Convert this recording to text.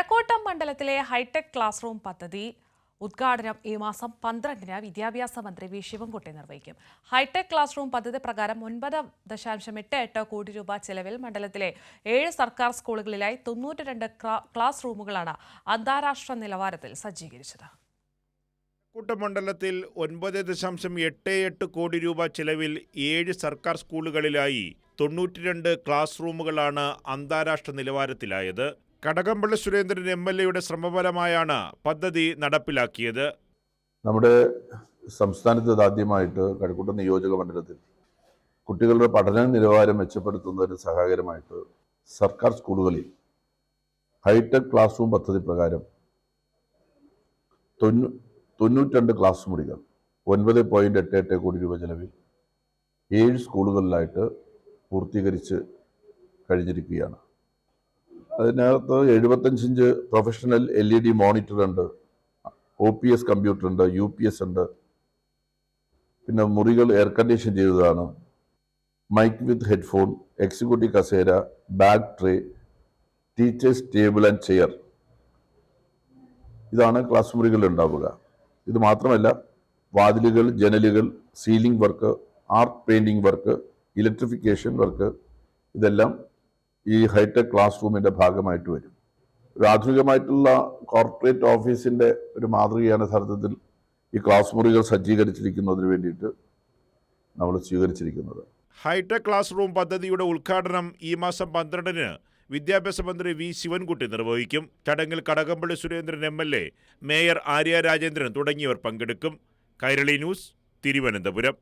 കഴക്കൂട്ടം മണ്ഡലത്തിലെ hi tech class room പദ്ധതി ഉദ്ഘാടനം ഈ മാസം 12-ന് വിദ്യാഭ്യാസ മന്ത്രി വി ശിവൻകുട്ടി നിർവഹിക്കും. ഹൈടെക് ക്ലാസ് റൂം പദ്ധതി പ്രകാരം 9.88 കോടി രൂപ ചെലവിൽ മണ്ഡലത്തിലെ 7 സർക്കാർ സ്കൂളുകളിലായി 92 ക്ലാസ് റൂമുകളാണ് അന്താരാഷ്ട്ര നിലവാരത്തിൽ സജ്ജീകരിച്ചത്. കഴക്കൂട്ടം മണ്ഡലത്തിൽ 9.88 കോടി രൂപ ചെലവിൽ 7 സർക്കാർ സ്കൂളുകളിലായി 92 ക്ലാസ് റൂമുകളാണ് അന്താരാഷ്ട്ര നിലവാരത്തിലായത്. കടകംപള്ളി സുരേന്ദ്രൻ MLAയുടെ ശ്രമഫലമായാണ് പദ്ധതി നടപ്പിലാക്കിയത്. നമ്മുടെ സംസ്ഥാനത്ത് ആദ്യമായിട്ട് കഴക്കൂട്ടം നിയോജക മണ്ഡലത്തിൽ കുട്ടികളുടെ പഠന നിലവാരം മെച്ചപ്പെടുത്തുന്നതിന് സഹായകരമായിട്ട് സർക്കാർ സ്കൂളുകളിൽ ഹൈടെക് ക്ലാസ് റൂം പദ്ധതി പ്രകാരം 92 ക്ലാസ് മുറികൾ 9.88 കോടി രൂപ ചെലവിൽ 7 സ്കൂളുകളിലായിട്ട് പൂർത്തീകരിച്ച് കഴിഞ്ഞിരിക്കുകയാണ്. അതിനകത്ത് 75 ഇഞ്ച് പ്രൊഫഷണൽ LED മോണിറ്റർ ഉണ്ട്, OPS കമ്പ്യൂട്ടർ ഉണ്ട്, UPS ഉണ്ട്. പിന്നെ മുറികൾ എയർ കണ്ടീഷൻ ചെയ്തതാണ്. മൈക്ക് വിത്ത് ഹെഡ്ഫോൺ, എക്സിക്യൂട്ടീവ് കസേര, bag tray, teachers table and chair, ഇതാണ് ക്ലാസ് മുറികളിൽ ഉണ്ടാവുക. ഇത് മാത്രമല്ല, വാതിലുകൾ, ജനലുകൾ, ceiling work, art painting work, electrification work, ഇതെല്ലാം ഈ ഹൈടെക് ക്ലാസ് റൂമിൻ്റെ ഭാഗമായിട്ട് വരും. ഒരു ആധുനികമായിട്ടുള്ള കോർപ്പറേറ്റ് ഓഫീസിൻ്റെ ഒരു മാതൃകയാണ് യഥാർത്ഥത്തിൽ ഈ ക്ലാസ് മുറികൾ സജ്ജീകരിച്ചിരിക്കുന്നതിന് വേണ്ടിയിട്ട് നമ്മൾ സ്വീകരിച്ചിരിക്കുന്നത്. ഹൈടെക് ക്ലാസ് റൂം പദ്ധതിയുടെ ഉദ്ഘാടനം ഈ മാസം 12-ന് വിദ്യാഭ്യാസ മന്ത്രി വി ശിവൻകുട്ടി നിർവഹിക്കും. ചടങ്ങിൽ കടകംപള്ളി സുരേന്ദ്രൻ MLA, മേയർ ആര്യ രാജേന്ദ്രൻ തുടങ്ങിയവർ പങ്കെടുക്കും. കൈരളി ന്യൂസ്, തിരുവനന്തപുരം.